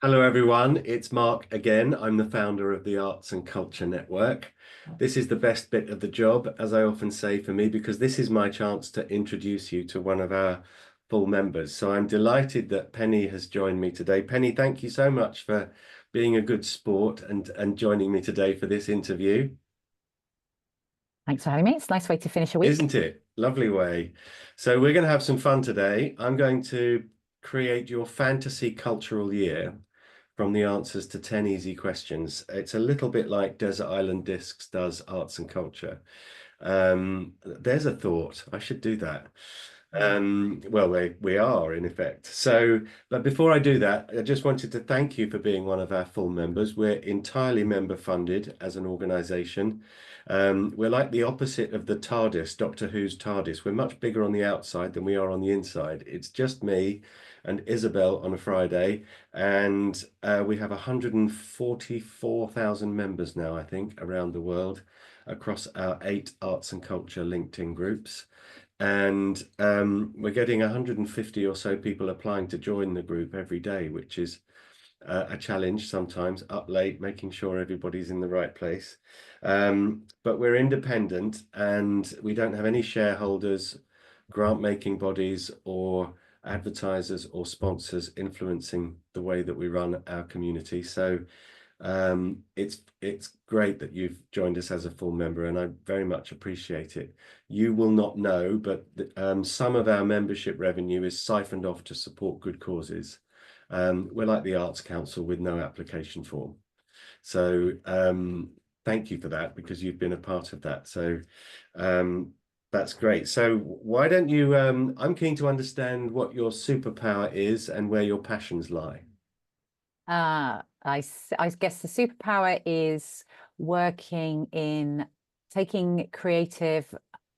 Hello, everyone. It's Mark again. I'm the founder of the Arts and Culture Network. This is the best bit of the job, as I often say for me, because this is my chance to introduce you to one of our full members. So I'm delighted that Penny has joined me today. Penny, thank you so much for being a good sport and joining me today for this interview. Thanks for having me. It's a nice way to finish a week. Isn't it? Lovely way. So we're going to have some fun today. I'm going to create your fantasy cultural year from the answers to 10 easy questions. It's a little bit like Desert Island Discs does arts and culture. There's a thought. I should do that. Well, we are in effect. So, but before I do that, I just wanted to thank you for being one of our full members. We're entirely member funded as an organization. We're like the opposite of the TARDIS, Doctor Who's TARDIS. We're much bigger on the outside than we are on the inside. It's just me and Isabel on a Friday, and we have 144,000 members now, I think, around the world across our 8 arts and culture LinkedIn groups. And we're getting 150 or so people applying to join the group every day, which is a challenge sometimes, up late, making sure everybody's in the right place. But we're independent and we don't have any shareholders, grant-making bodies, or advertisers or sponsors influencing the way that we run our community. So it's great that you've joined us as a full member, and I very much appreciate it. You will not know, but some of our membership revenue is siphoned off to support good causes. We're like the Arts Council with no application form. So thank you for that, because you've been a part of that. So that's great. So why don't you, I'm keen to understand what your superpower is and where your passions lie. I guess the superpower is working in taking creative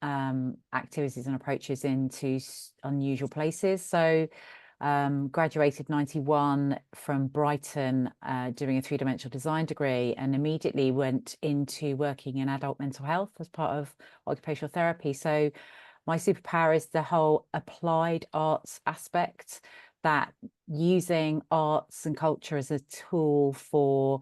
activities and approaches into unusual places. So graduated 91 from Brighton doing a three-dimensional design degree, and immediately went into working in adult mental health as part of occupational therapy. So my superpower is the whole applied arts aspect, that using arts and culture as a tool for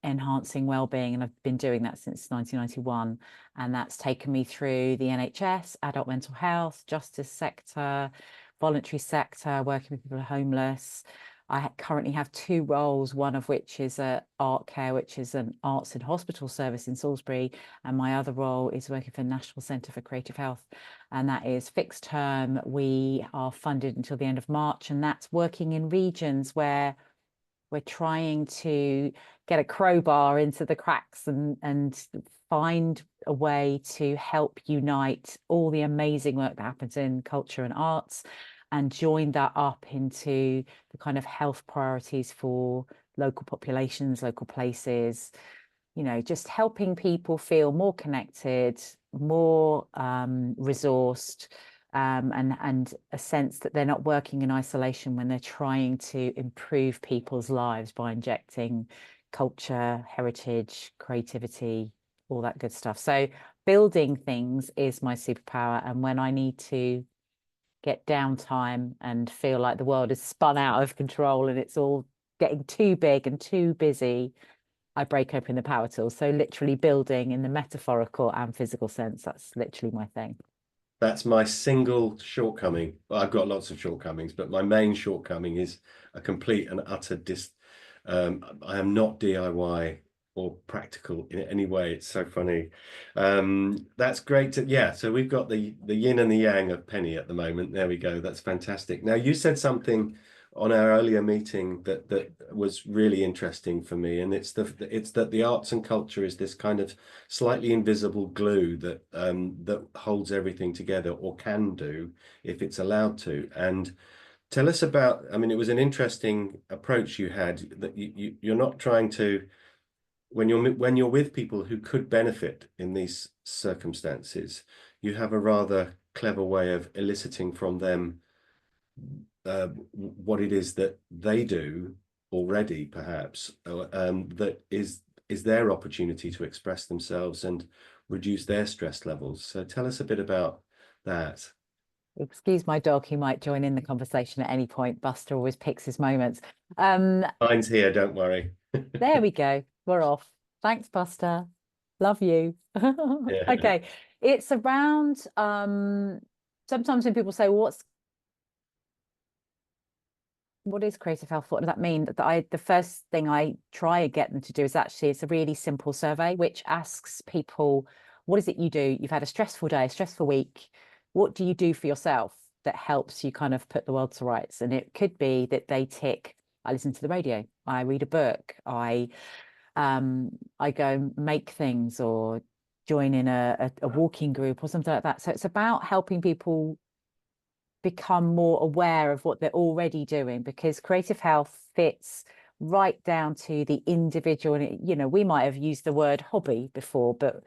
enhancing well-being, and I've been doing that since 1991, and that's taken me through the NHS, adult mental health, justice sector, voluntary sector, working with people who are homeless. I currently have 2 roles, one of which is Art Care, which is an arts and hospital service in Salisbury, and my other role is working for National Centre for Creative Health, and that is fixed term. We are funded until the end of March, and that's working in regions where we're trying to get a crowbar into the cracks and find a way to help unite all the amazing work that happens in culture and arts, and join that up into the kind of health priorities for local populations, local places, just helping people feel more connected, more resourced, and a sense that they're not working in isolation when they're trying to improve people's lives by injecting culture, heritage, creativity, all that good stuff. So building things is my superpower. And when I need to get downtime and feel like the world is spun out of control and it's all getting too big and too busy, I break open the power tool. So literally building in the metaphorical and physical sense, that's literally my thing. That's my single shortcoming. Well, I've got lots of shortcomings, but my main shortcoming is a complete and utter I am not DIY or practical in any way. It's so funny. That's great yeah, so we've got the yin and the yang of Penny at the moment. There we go. That's fantastic. Now, you said something on our earlier meeting that was really interesting for me, and it's that the arts and culture is this kind of slightly invisible glue that that holds everything together, or can do if it's allowed to. And tell us about, I mean, it was an interesting approach you had, that you're not trying to, when you're with people who could benefit in these circumstances, you have a rather clever way of eliciting from them what it is that they do already, perhaps, that is their opportunity to express themselves and reduce their stress levels. So tell us a bit about that. Excuse my dog, he might join in the conversation at any point. Buster always picks his moments. Mine's here, don't worry. There we go. We're off. Thanks, Buster. Love you. Yeah. Okay. It's around sometimes when people say, well, what is creative health? What does that mean? The first thing I try and get them to do is actually it's a really simple survey which asks people, what is it you do? You've had a stressful day, a stressful week. What do you do for yourself that helps you kind of put the world to rights? And it could be that they tick, I listen to the radio, I read a book, I go and make things or join in a walking group or something like that. So it's about helping people become more aware of what they're already doing, because creative health fits right down to the individual. And you know, we might have used the word hobby before, but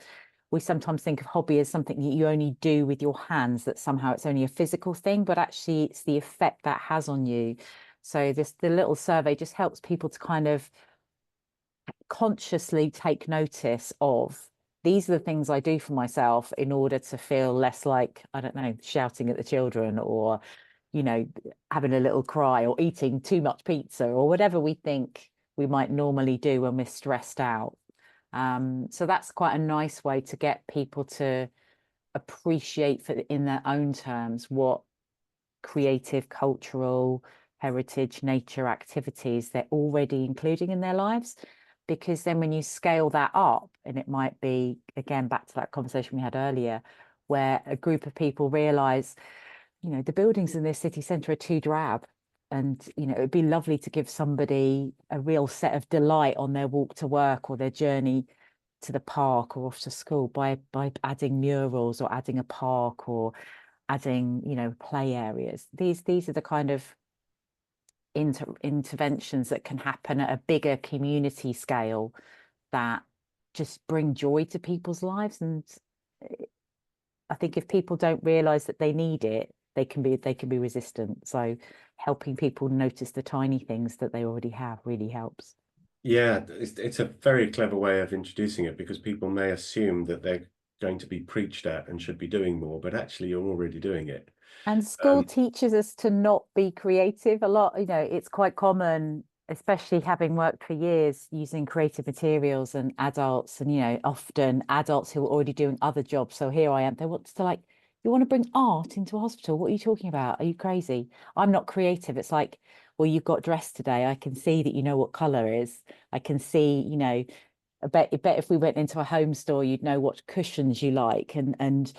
we sometimes think of hobby as something that you only do with your hands, that somehow it's only a physical thing, but actually it's the effect that has on you. So the little survey just helps people to kind of consciously take notice of, these are the things I do for myself in order to feel less like, I don't know, shouting at the children, or, you know, having a little cry, or eating too much pizza, or whatever we think we might normally do when we're stressed out. So that's quite a nice way to get people to appreciate in their own terms what creative, cultural, heritage, nature activities they're already including in their lives. Because then when you scale that up, and it might be, again, back to that conversation we had earlier, where a group of people realize, you know, the buildings in this city centre are too drab. And, you know, it'd be lovely to give somebody a real set of delight on their walk to work or their journey to the park or off to school by adding murals or adding a park or adding, you know, play areas. These are the kind of interventions that can happen at a bigger community scale that just bring joy to people's lives. And I think if people don't realize that they need it, they can be resistant. So helping people notice the tiny things that they already have really helps. Yeah, it's a very clever way of introducing it, because people may assume that they're going to be preached at and should be doing more, but actually you're already doing it. And school teaches us to not be creative a lot. You know, it's quite common, especially having worked for years using creative materials, and adults, and, you know, often adults who are already doing other jobs. So here I am, they want to, like, you want to bring art into a hospital? What are you talking about? Are you crazy? I'm not creative. It's like, well, you've got dressed today. I can see that you know what color is. I can see, you know, I bet if we went into a home store, you'd know what cushions you like, and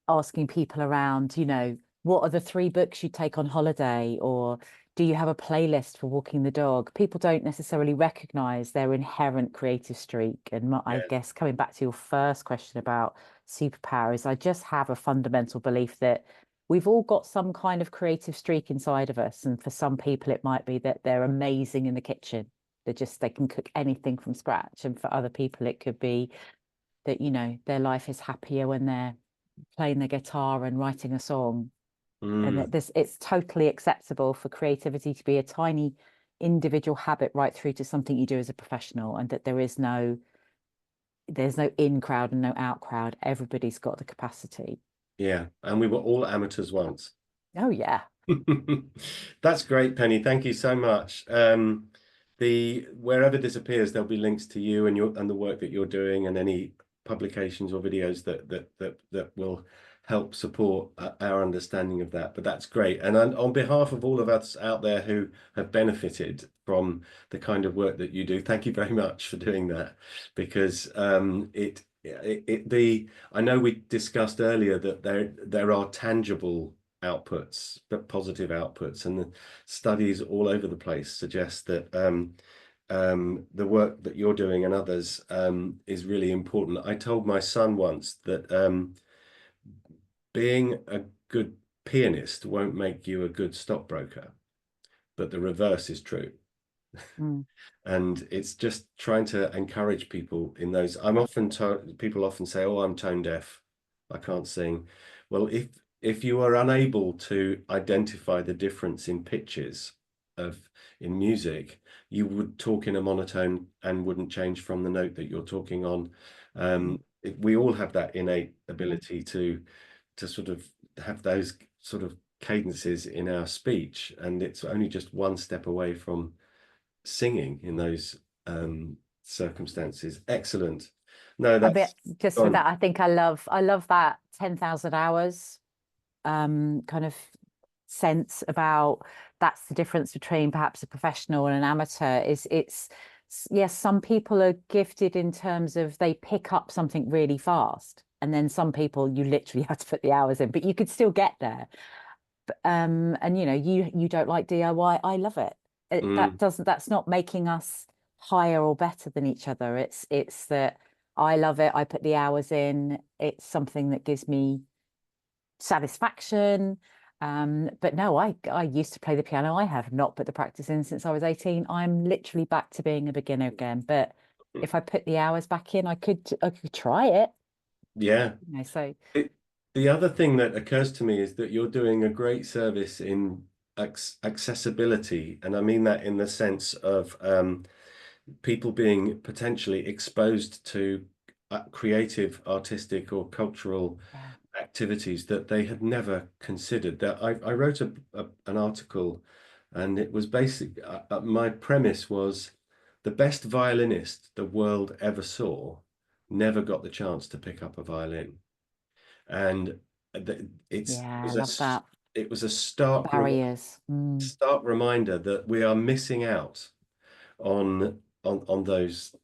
asking people around, you know, what are the 3 books you take on holiday, or do you have a playlist for walking the dog? People don't necessarily recognize their inherent creative streak. And I Yeah. guess coming back to your first question about superpowers, I just have a fundamental belief that we've all got some kind of creative streak inside of us. And for some people, it might be that they're amazing in the kitchen. They can cook anything from scratch. And for other people, it could be that, you know, their life is happier when they're playing the guitar and writing a song. And that it's totally acceptable for creativity to be a tiny individual habit right through to something you do as a professional, and that there's no in crowd and no out crowd. Everybody's got the capacity. Yeah, and we were all amateurs once. Oh yeah. That's great, Penny. Thank you so much. The wherever this appears, there'll be links to you and the work that you're doing, and any publications or videos that will help support our understanding of that. But that's great. And on behalf of all of us out there who have benefited from the kind of work that you do, thank you very much for doing that, because I know we discussed earlier that there are tangible outputs, but positive outputs, and the studies all over the place suggest that the work that you're doing and others is really important. I told my son once that being a good pianist won't make you a good stockbroker, but the reverse is true. Mm. And it's just trying to encourage people in those. People often say, oh, I'm tone deaf, I can't sing. Well, if you are unable to identify the difference in pitches in music, you would talk in a monotone and wouldn't change from the note that you're talking on. We all have that innate ability to sort of have those sort of cadences in our speech, and it's only just one step away from singing in those circumstances. Excellent. No, A bit that's just for gone. that. I think I love that 10,000 hours kind of sense about that's the difference between perhaps a professional and an amateur is yes, some people are gifted in terms of they pick up something really fast, and then some people you literally have to put the hours in, but you could still get there. And you know, you don't like DIY. I love it. Mm, That's not making us higher or better than each other. It's that I love it. I put the hours in. It's something that gives me satisfaction. But no, I used to play the piano. I have not put the practice in since I was 18. I'm literally back to being a beginner again. But if I put the hours back in, I could try it. yeah. You know, so The other thing that occurs to me is that you're doing a great service in accessibility, and I mean that in the sense of people being potentially exposed to creative, artistic, or cultural yeah, activities that they had never considered. That I wrote an article, and it was my premise was the best violinist the world ever saw never got the chance to pick up a violin, and yeah, I love that. it was a stark Barriers. Mm, stark reminder that we are missing out on those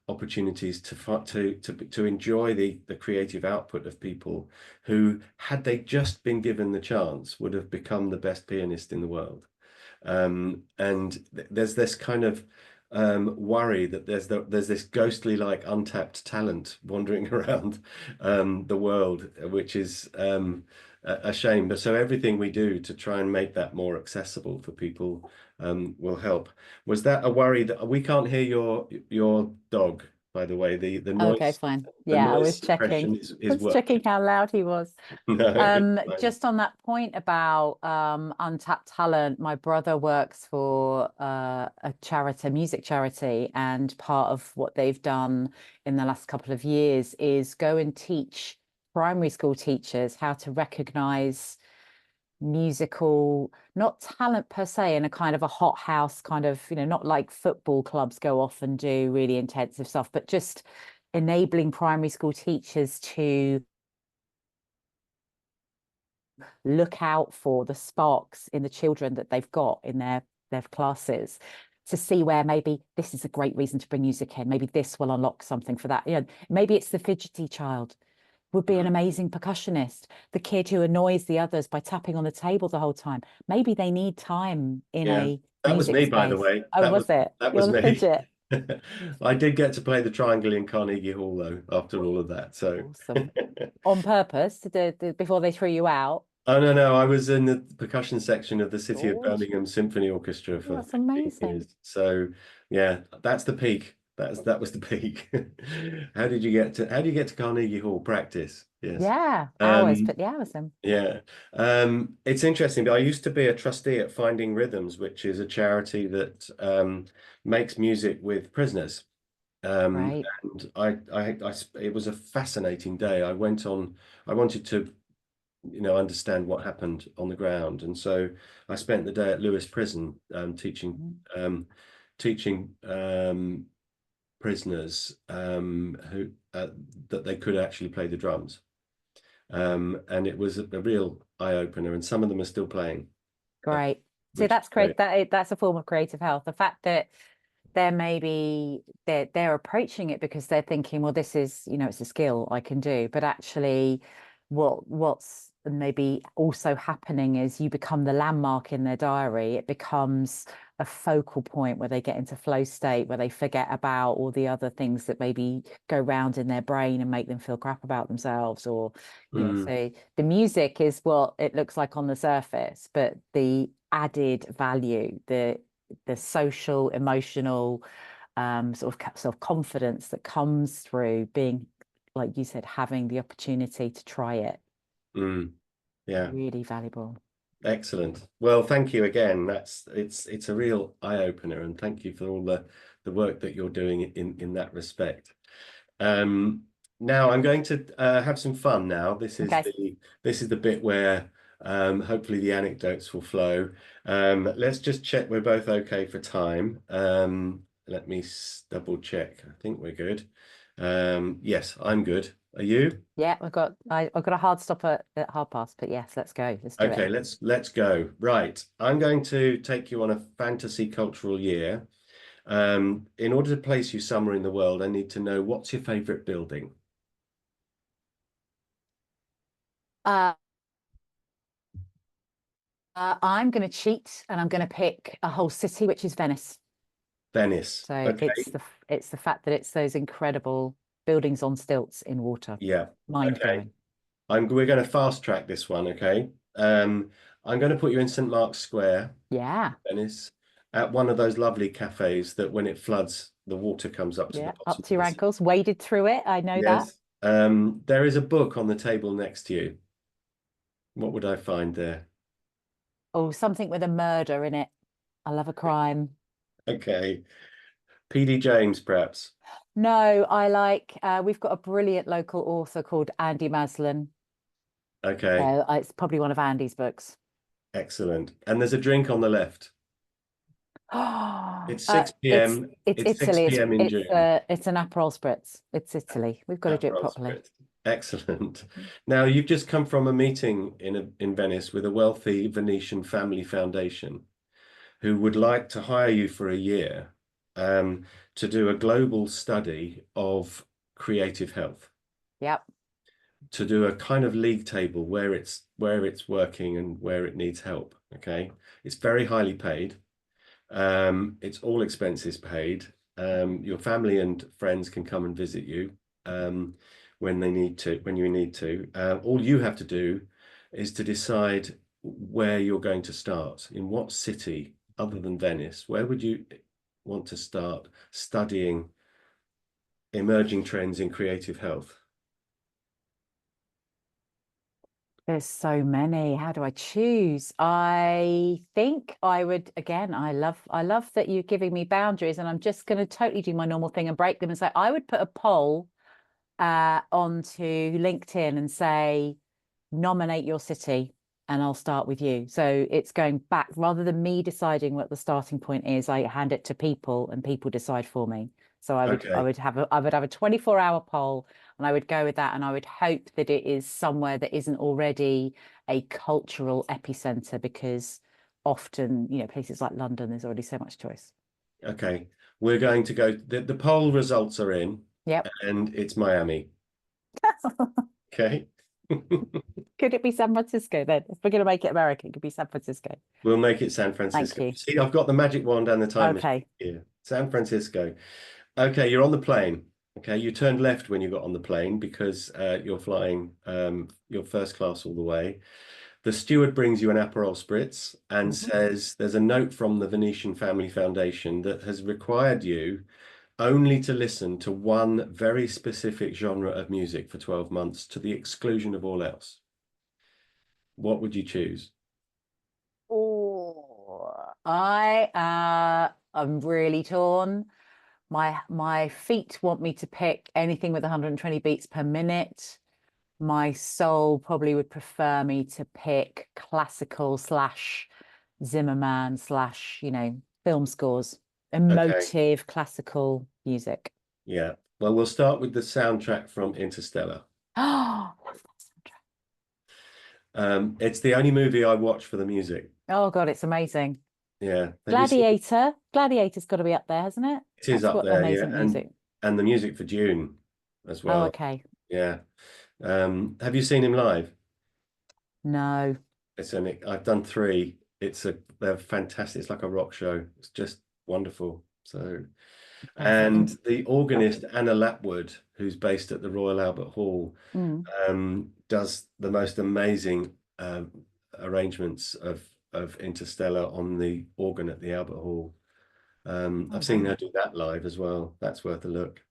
opportunities to enjoy the creative output of people who, had they just been given the chance, would have become the best pianist in the world. And there's this kind of worry that there's this ghostly like untapped talent wandering around the world, which is a shame. But so everything we do to try and make that more accessible for people will help. Was that a worry that we can't hear your dog, by the way? okay, fine. The Yeah, I noise was checking. suppression I is was checking working. how loud he was. No, it's fine. Just on that point about untapped talent, my brother works for a charity, a music charity, and part of what they've done in the last couple of years is go and teach primary school teachers how to recognize musical, not talent per se, in a kind of a hothouse kind of, you know, not like football clubs go off and do really intensive stuff, but just enabling primary school teachers to look out for the sparks in the children that they've got in their classes, to see where maybe this is a great reason to bring music in. Maybe this will unlock something for that. You know, maybe it's the fidgety child would be an amazing percussionist. The kid who annoys the others by tapping on the table the whole time. Maybe they need time in Yeah, a that was music me, by the space. way. Oh, was it? That You're was the me. fidget. I did get to play the triangle in Carnegie Hall though, after all of that. So Awesome. On purpose to do before they threw you out. oh no, I was in the percussion section of the City of Good. Birmingham Symphony Orchestra Oh, for that's 15 amazing. years. So yeah, that's the peak. That was the peak. How do you get to Carnegie Hall? Practice. Yes. Yeah, hours. Um, Put the hours in. yeah. It's interesting, but I used to be a trustee at Finding Rhythms, which is a charity that makes music with prisoners. Right. And it was a fascinating day. I wanted to, understand what happened on the ground. And so I spent the day at Lewis Prison, Mm. teaching prisoners who that they could actually play the drums. And it was a real eye opener. And some of them are still playing, uh, Great. See, which is that's great. great. That's a form of creative health. The fact that they're maybe they're approaching it because they're thinking, well, this is, you know, it's a skill I can do. But actually, what's maybe also happening is you become the landmark in their diary. It becomes a focal point where they get into flow state, where they forget about all the other things that maybe go round in their brain and make them feel crap about themselves. Or, you know, Mm, so the music is what it looks like on the surface, but the added value, the social, emotional, sort of self-confidence that comes through being, like you said, having the opportunity to try it. mm, yeah. Really valuable. Excellent. Well, thank you again. It's a real eye opener, and thank you for all the work that you're doing in that respect. Um, Now I'm going to have some fun. Now Okay. this is the bit where Hopefully the anecdotes will flow. Let's just check we're both okay for time. Let me double check. I think we're good. Yes, I'm good. Are you? Yeah, I've got a hard stop at 1/2 past, but yes, let's go. Let's do Okay, it. let's go. Right. I'm going to take you on a fantasy cultural year. In order to place you somewhere in the world, I need to know what's your favorite building? Uh, I'm going to cheat and I'm going to pick a whole city, which is Venice. Venice. So Okay. it's the fact that it's those incredible buildings on stilts in water. Yeah. Mind Okay. blowing. We're going to fast track this one, okay? I'm going to put you in St. Mark's Square, Yeah. Venice, at one of those lovely cafes that when it floods, the water comes up to the Yeah. bottom Up to of your the sea. ankles, waded through it. I know that. Yes. There is a book on the table next to you. What would I find there? Oh, something with a murder in it. I love a crime. Okay. PD James, perhaps. No, I like, we've got a brilliant local author called Andy Maslin. Okay. So it's probably one of Andy's books. Excellent. And there's a drink on the left. Oh, It's 6 it's p.m. it's It's 6 Italy. p.m. in June. It's an Aperol spritz. It's Italy. We've got to do it Aperol properly. Spritz. Excellent. Mhm. Now, you've just come from a meeting in Venice with a wealthy Venetian family foundation who would like to hire you for a year to do a global study of creative health, Yep. to do a kind of league table where it's working and where it needs help. Okay. It's very highly paid. It's all expenses paid. Your family and friends can come and visit you when you need to. All you have to do is to decide where you're going to start, in what city other than Venice, where would you want to start studying emerging trends in creative health? There's so many. How do I choose? I think I would, again, I love that you're giving me boundaries, and I'm just going to totally do my normal thing and break them and say I would put a poll onto LinkedIn and say nominate your city and I'll start with you. So it's going back rather than me deciding what the starting point is, I hand it to people and people decide for me. So I Okay. would have a 24-hour poll and I would go with that and I would hope that it is somewhere that isn't already a cultural epicenter because often, places like London, there's already so much choice. Okay. We're going to go, the poll results are in, Yep. and it's Miami. Okay. Could it be San Francisco then? If we're going to make it American, it could be San Francisco. We'll make it San Thank Francisco. you. See, I've got the magic wand and the time machine Okay. here. San Francisco. Okay, you're on the plane. Okay, you turned left when you got on the plane because you're flying your first class all the way. The steward brings you an Aperol Spritz and Mhm. says there's a note from the Venetian Family Foundation that has required you only to listen to one very specific genre of music for 12 months to the exclusion of all else. What would you choose? Oh, I'm really torn. My feet want me to pick anything with 120 beats per minute. My soul probably would prefer me to pick classical slash Zimmerman slash, film scores, Okay, emotive classical music. yeah. Well, we'll start with the soundtrack from Interstellar. Oh, love that soundtrack. It's the only movie I watch for the music. Oh God, it's amazing. Yeah. Have you seen it? Gladiator. Gladiator's got to be up there, hasn't it? It is That's up got there, yeah. amazing music. And the music for Dune as Oh, well. okay. Yeah. Have you seen him live? No. I've done three. They're fantastic. It's like a rock show. It's just wonderful. So, and Amazing. the organist Anna Lapwood, who's based at the Royal Albert Hall, Mm. does the most amazing arrangements of Interstellar on the organ at the Albert Hall. Oh, I've seen her wow. do that live as well. That's worth a look.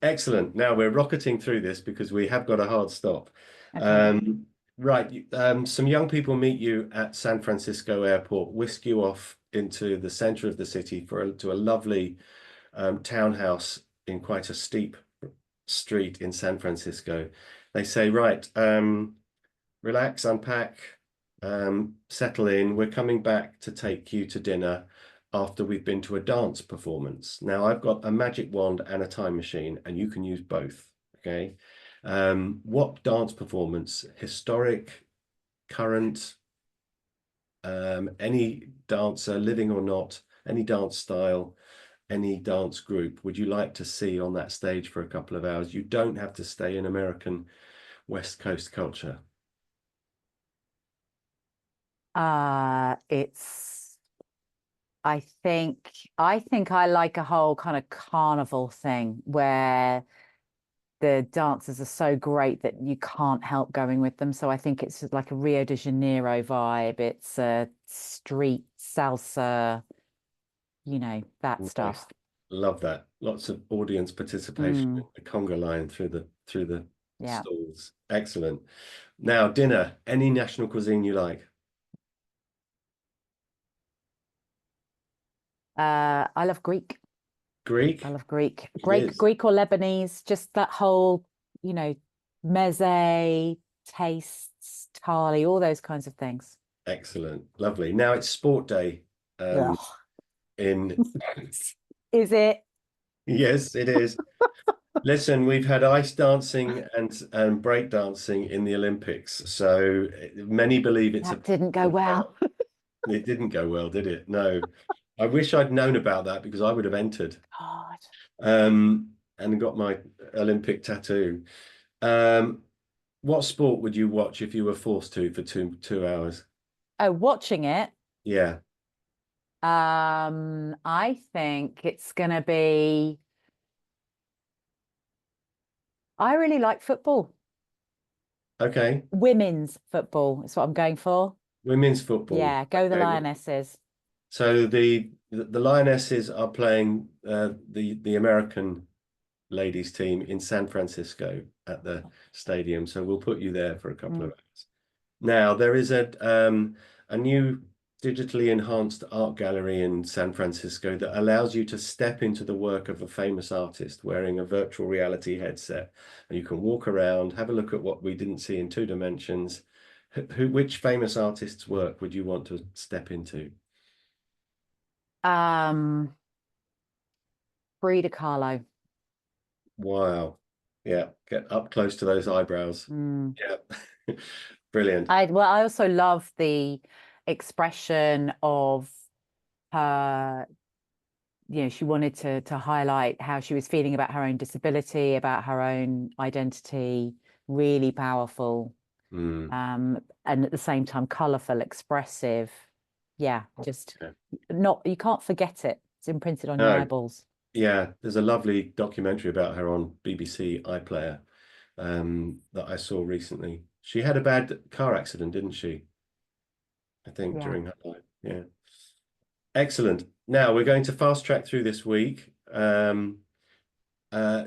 Excellent. Now we're rocketing through this because we have got a hard stop. Okay. Right. Some young people meet you at San Francisco Airport, whisk you off into the center of the city to a lovely townhouse in quite a steep street in San Francisco. They say, right, relax, unpack. settle in. We're coming back to take you to dinner after we've been to a dance performance. Now, I've got a magic wand and a time machine, and you can use both. Okay. What dance performance? Historic, current, any dancer, living or not, any dance style, any dance group would you like to see on that stage for a couple of hours? You don't have to stay in American West Coast culture. It's I think I like a whole kind of carnival thing where the dancers are so great that you can't help going with them. So I think it's like a Rio de Janeiro vibe. It's a street salsa, that Nice. stuff. Love that. Lots of audience participation in Mm, the conga line through the yeah. stalls. Excellent. Now, dinner, any national cuisine you like? I love Greek. I Greek? love Greek. It is. Greek or Lebanese, just that whole, you know, meze, tastes, tali, all those kinds of things. Excellent. Lovely. Now it's sport day Ugh. in Is it? yes, it is. Listen, we've had ice dancing and break dancing in the Olympics, so many believe it's a That didn't go well. it didn't go well, did it? No. I wish I'd known about that because I would have entered God. and got my Olympic tattoo. Um, what sport would you watch if you were forced to for two hours? Oh, watching it. Yeah. I think it's gonna be. I really like football. Okay. Women's football is what I'm going for. Women's football. Yeah, go the Okay. Lionesses. So the Lionesses are playing the American ladies team in San Francisco at the stadium. So we'll put you there for a couple of Mm. hours. Now there is a new digitally enhanced art gallery in San Francisco that allows you to step into the work of a famous artist wearing a virtual reality headset, and you can walk around, have a look at what we didn't see in 2 dimensions. Which famous artist's work would you want to step into? Um, Frida Kahlo. Wow. Yeah, get up close to those eyebrows. Mm. Yeah. Brilliant. I also love the expression of her, she wanted to highlight how she was feeling about her own disability, about her own identity, really powerful. Mm, And at the same time, colorful, expressive. Yeah, just yeah. not, you can't forget it. It's imprinted on your No, eyeballs. yeah, there's a lovely documentary about her on BBC iPlayer that I saw recently. She had a bad car accident, didn't she? I think Yeah. during her life. Yeah. Excellent. Now we're going to fast track through this week. Uh,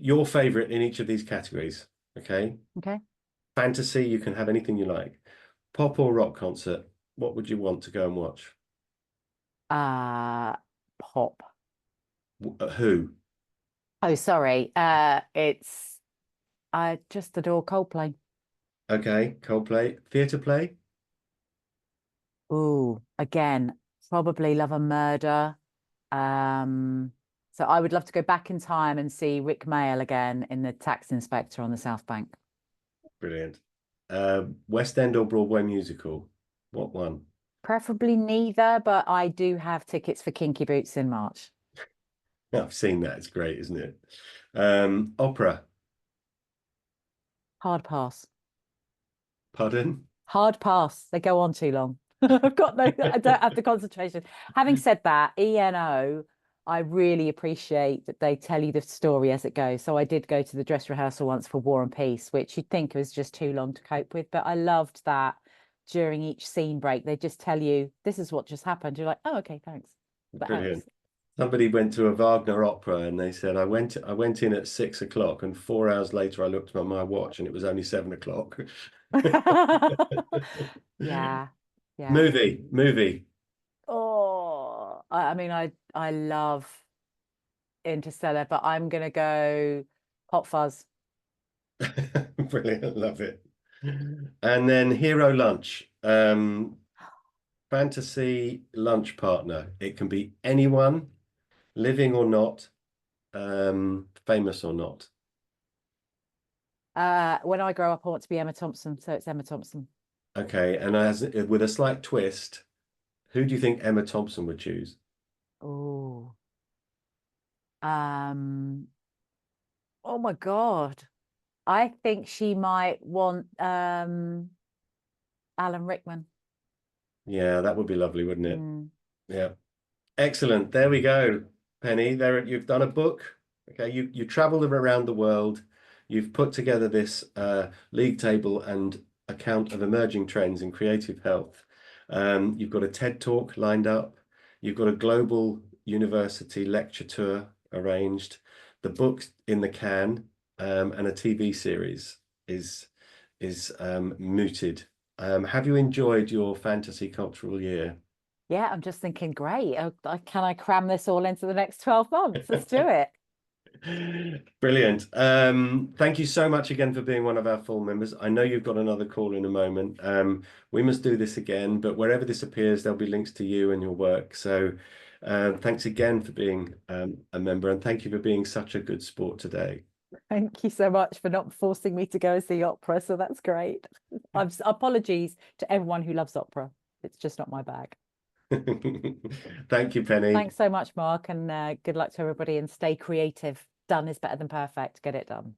your favorite in each of these categories. Okay. Okay. Fantasy, you can have anything you like. Pop or rock concert, what would you want to go and watch? Uh, Pop. Who? Oh, sorry. I just adore Coldplay. Okay, Coldplay. Theatre play? Ooh, again, probably Love and Murder. Um, so I would love to go back in time and see Rick Mayall again in the Tax Inspector on the South Bank. Brilliant. West End or Broadway musical? What one? Preferably neither, but I do have tickets for Kinky Boots in March. I've seen that. It's great, isn't it? Opera. Hard pass. Pardon? Hard pass. They go on too long. I don't have the concentration. Having said that, ENO, I really appreciate that they tell you the story as it goes. So I did go to the dress rehearsal once for War and Peace, which you'd think was just too long to cope with. But I loved that during each scene break, they just tell you this is what just happened. You're like, oh, okay, thanks. That helps. Brilliant. Somebody went to a Wagner opera and they said I went in at 6 o'clock and 4 hours later I looked at my watch and it was only 7 o'clock. Yeah, yeah. Movie. Oh, I mean, I love Interstellar, but I'm gonna go Hot Fuzz. Brilliant. Love it. And then hero lunch. Fantasy lunch partner. It can be anyone, living or not, famous or not. When I grow up, I want to be Emma Thompson, so it's Emma Thompson. Okay, and as with a slight twist, who do you think Emma Thompson would choose? Oh, um, oh my God. I think she might want Alan Rickman. Yeah, that would be lovely, wouldn't it? Mm. Yeah. Excellent. There we go, Penny. There you've done a book. Okay, you traveled around the world. You've put together this league table and account of emerging trends in creative health. You've got a TED talk lined up. You've got a global university lecture tour arranged. The book's in the can, and a TV series is mooted. Have you enjoyed your fantasy cultural year? Yeah, I'm just thinking, great. Can I cram this all into the next 12 months? Let's do it. Brilliant. Thank you so much again for being one of our full members. I know you've got another call in a moment. We must do this again, but wherever this appears, there'll be links to you and your work. So thanks again for being a member, and thank you for being such a good sport today. Thank you so much for not forcing me to go and see opera. So that's great. Apologies to everyone who loves opera. It's just not my bag. Thank you, Penny. Thanks so much, Mark, and good luck to everybody, and stay creative. Done is better than perfect. Get it done.